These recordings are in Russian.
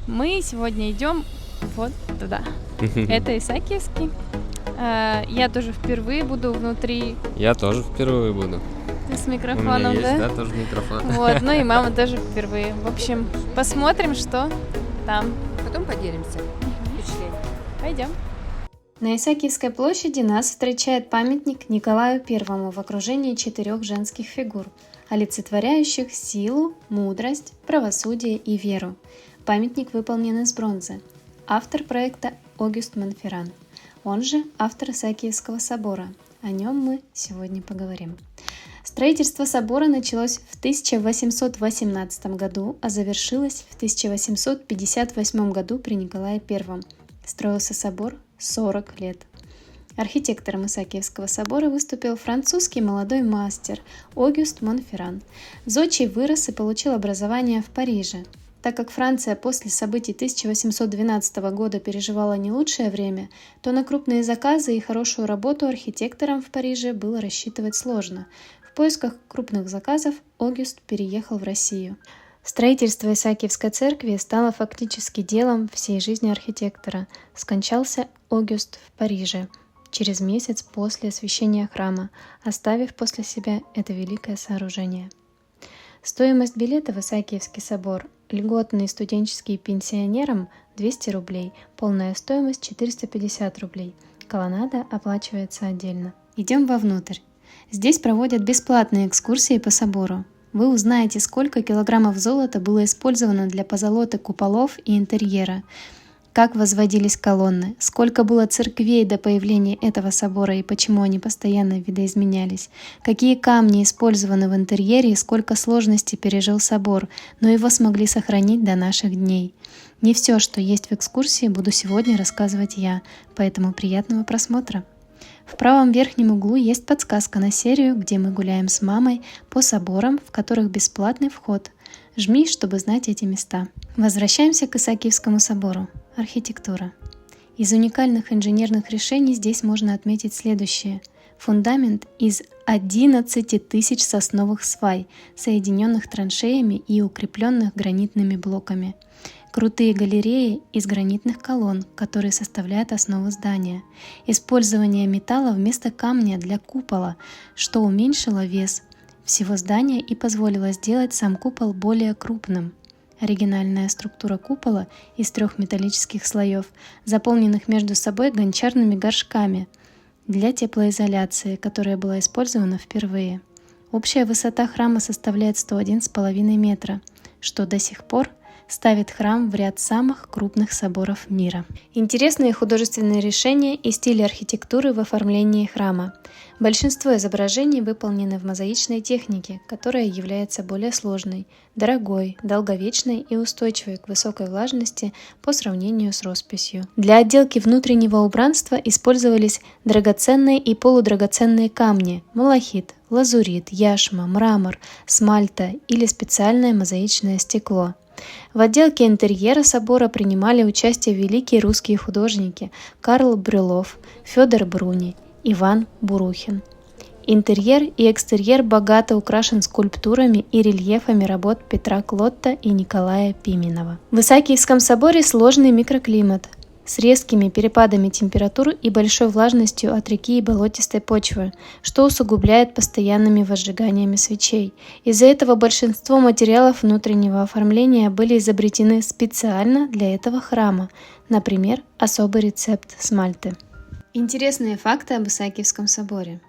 Мы сегодня идем вот туда. Это Исаакиевский. Я тоже впервые буду внутри. Я тоже впервые буду. Ты с У меня микрофоном, есть, да? да, тоже микрофон. Вот, ну и мама тоже впервые. В общем, посмотрим, что там. Потом поделимся впечатлениями. Пойдем. На Исаакиевской площади нас встречает памятник Николаю I в окружении 4 женских фигур, олицетворяющих силу, мудрость, правосудие и веру. Памятник выполнен из бронзы. Автор проекта Огюст Монферран, он же автор Исаакиевского собора. О нем мы сегодня поговорим. Строительство собора началось в 1818 году, а завершилось в 1858 году при Николае I. Строился собор 40 лет. Архитектором Исаакиевского собора выступил французский молодой мастер Огюст Монферран. Зодчий вырос и получил образование в Париже. Так как Франция после событий 1812 года переживала не лучшее время, то на крупные заказы и хорошую работу архитекторам в Париже было рассчитывать сложно. В поисках крупных заказов Огюст переехал в Россию. Строительство Исаакиевской церкви стало фактически делом всей жизни архитектора. Скончался Огюст в Париже через месяц после освящения храма, оставив после себя это великое сооружение. Стоимость билета в Исаакиевский собор: льготный студенческий пенсионерам 200 рублей, полная стоимость 450 рублей. Колоннада оплачивается отдельно. Идем вовнутрь. Здесь проводят бесплатные экскурсии по собору. Вы узнаете, сколько килограммов золота было использовано для позолоты куполов и интерьера, как возводились колонны, сколько было церквей до появления этого собора и почему они постоянно видоизменялись, какие камни использованы в интерьере и сколько сложностей пережил собор, но его смогли сохранить до наших дней. Не все, что есть в экскурсии, буду сегодня рассказывать я, поэтому приятного просмотра. В правом верхнем углу есть подсказка на серию, где мы гуляем с мамой по соборам, в которых бесплатный вход. Жми, чтобы знать эти места. Возвращаемся к Исаакиевскому собору. Архитектура. Из уникальных инженерных решений здесь можно отметить следующее. Фундамент из 11 тысяч сосновых свай, соединенных траншеями и укрепленных гранитными блоками. Крутые галереи из гранитных колонн, которые составляют основу здания. Использование металла вместо камня для купола, что уменьшило вес всего здания и позволило сделать сам купол более крупным. Оригинальная структура купола из 3 металлических слоев, заполненных между собой гончарными горшками для теплоизоляции, которая была использована впервые. Общая высота храма составляет 101,5 метра, что до сих пор ставит храм в ряд самых крупных соборов мира. Интересные художественные решения и стили архитектуры в оформлении храма. Большинство изображений выполнены в мозаичной технике, которая является более сложной, дорогой, долговечной и устойчивой к высокой влажности по сравнению с росписью. Для отделки внутреннего убранства использовались драгоценные и полудрагоценные камни – малахит, лазурит, яшма, мрамор, смальта или специальное мозаичное стекло. В отделке интерьера собора принимали участие великие русские художники Карл Брюлов, Федор Бруни, Иван Бурухин. Интерьер и экстерьер богато украшен скульптурами и рельефами работ Петра Клотта и Николая Пименова. В Исаакиевском соборе сложный микроклимат с резкими перепадами температур и большой влажностью от реки и болотистой почвы, что усугубляет постоянными возжиганиями свечей. Из-за этого большинство материалов внутреннего оформления были изобретены специально для этого храма, например, особый рецепт смальты. Интересные факты об Исаакиевском соборе.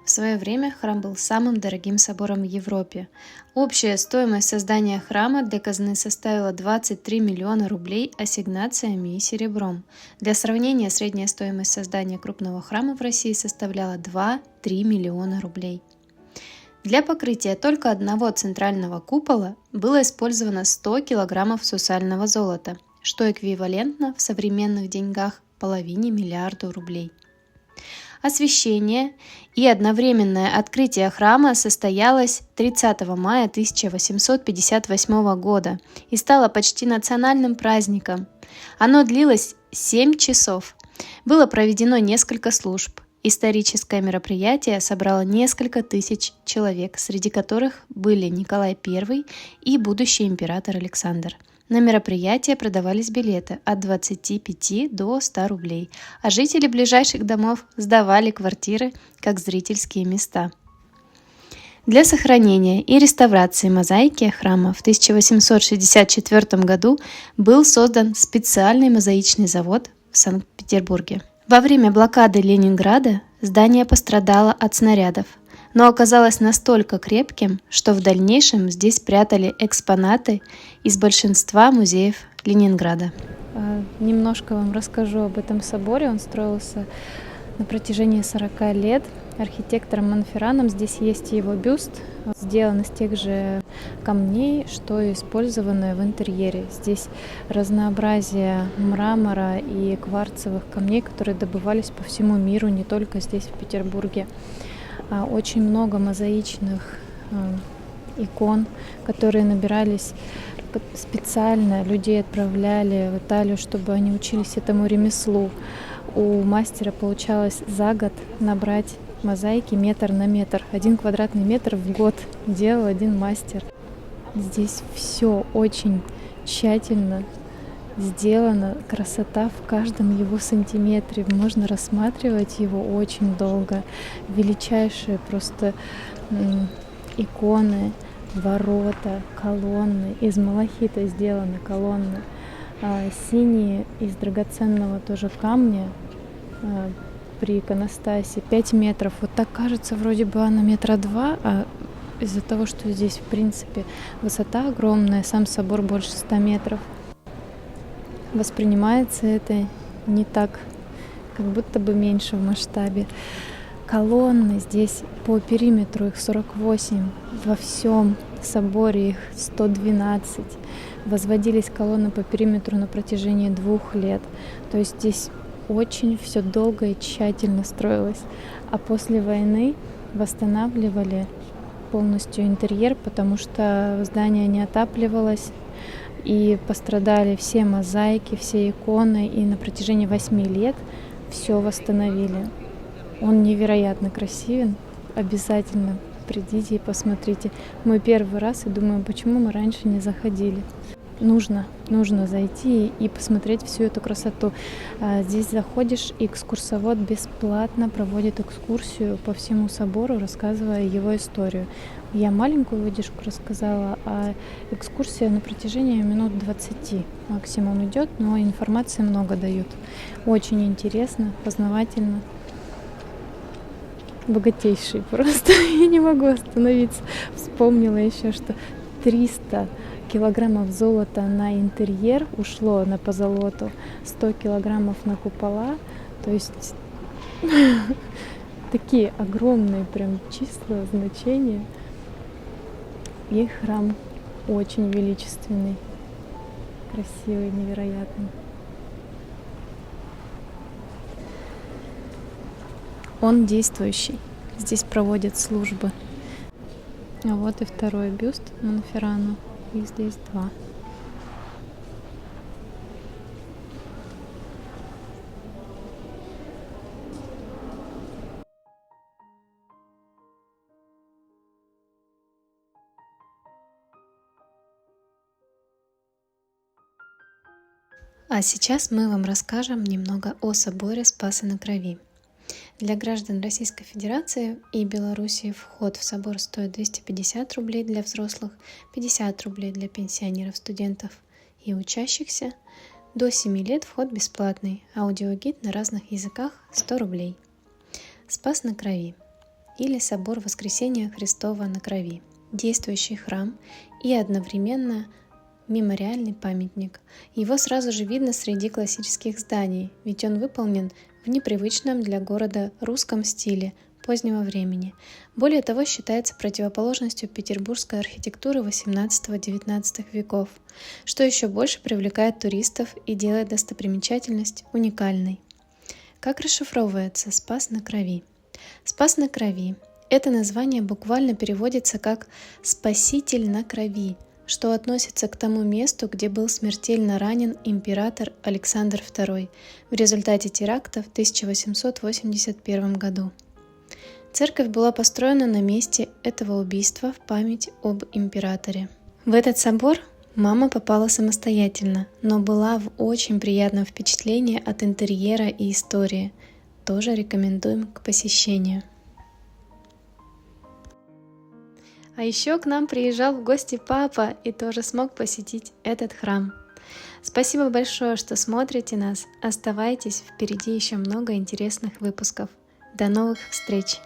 В свое время храм был самым дорогим собором в Европе. Общая стоимость создания храма для казны составила 23 миллиона рублей ассигнациями и серебром. Для сравнения, средняя стоимость создания крупного храма в России составляла 2-3 миллиона рублей. Для покрытия только одного центрального купола было использовано 100 килограммов сусального золота, что эквивалентно в современных деньгах половине миллиарда рублей. Освящение и одновременное открытие храма состоялось 30 мая 1858 года и стало почти национальным праздником. Оно длилось 7 часов. Было проведено несколько служб. Историческое мероприятие собрало несколько тысяч человек, среди которых были Николай I и будущий император Александр. На мероприятие продавались билеты от 25 до 100 рублей, а жители ближайших домов сдавали квартиры как зрительские места. Для сохранения и реставрации мозаики храма в 1864 году был создан специальный мозаичный завод в Санкт-Петербурге. Во время блокады Ленинграда здание пострадало от снарядов, но оказалось настолько крепким, что в дальнейшем здесь прятали экспонаты из большинства музеев Ленинграда. Немножко вам расскажу об этом соборе. Он строился на протяжении 40 лет архитектором Монферраном. Здесь есть его бюст, сделан из тех же камней, что использованы в интерьере. Здесь разнообразие мрамора и кварцевых камней, которые добывались по всему миру, не только здесь, в Петербурге. Очень много мозаичных икон, которые набирались специально. Людей отправляли в Италию, чтобы они учились этому ремеслу. У мастера получалось за год набрать мозаики метр на метр. 1 квадратный метр в год делал один мастер. Здесь все очень тщательно сделано, красота в каждом его сантиметре. Можно рассматривать его очень долго. Величайшие просто иконы, ворота, колонны. Из малахита сделаны колонны. Синие из драгоценного тоже камня при иконостасе 5 метров. Вот так кажется, вроде бы она 2 метра, а из-за того, что здесь, в принципе, высота огромная, сам собор больше 100 метров, воспринимается это не так, как будто бы меньше в масштабе. Колонны здесь по периметру, их 48, во всем соборе их 112. Возводились колонны по периметру на протяжении 2 лет. То есть здесь очень все долго и тщательно строилось. А после войны восстанавливали полностью интерьер, потому что здание не отапливалось, и пострадали все мозаики, все иконы, и на протяжении 8 лет все восстановили. Он невероятно красивен, обязательно придите и посмотрите. Мой первый раз, и думаю, почему мы раньше не заходили. Нужно зайти и посмотреть всю эту красоту. Здесь заходишь, и экскурсовод бесплатно проводит экскурсию по всему собору, рассказывая его историю. Я маленькую выдержку рассказала, а экскурсия на протяжении минут 20 максимум идет, но информации много дают. Очень интересно, познавательно. Богатейший просто. Я не могу остановиться. Вспомнила еще, что 300 килограммов золота на интерьер ушло, на позолоту, 100 килограммов на купола. То есть такие огромные прям числа, значения. И храм очень величественный, красивый, невероятный. Он действующий. Здесь проводят службы. А вот и второй бюст Монферрана. Их здесь 2. А сейчас мы вам расскажем немного о соборе Спаса на Крови. Для граждан Российской Федерации и Белоруссии вход в собор стоит 250 рублей для взрослых, 50 рублей для пенсионеров, студентов и учащихся. До 7 лет вход бесплатный, аудиогид на разных языках 100 рублей. Спас на Крови или собор Воскресения Христова на Крови. Действующий храм и одновременно мемориальный памятник. Его сразу же видно среди классических зданий, ведь он выполнен в непривычном для города русском стиле позднего времени. Более того, считается противоположностью петербургской архитектуры XVIII-XIX веков, что еще больше привлекает туристов и делает достопримечательность уникальной. Как расшифровывается Спас на Крови? Спас на Крови – это название буквально переводится как «спаситель на крови», что относится к тому месту, где был смертельно ранен император Александр II в результате теракта в 1881 году. Церковь была построена на месте этого убийства в память об императоре. В этот собор Мама попала самостоятельно, но была в очень приятном впечатлении от интерьера и истории. Тоже рекомендуем к посещению. А еще к нам приезжал в гости папа и тоже смог посетить этот храм. Спасибо большое, что смотрите нас. Оставайтесь, впереди еще много интересных выпусков. До новых встреч!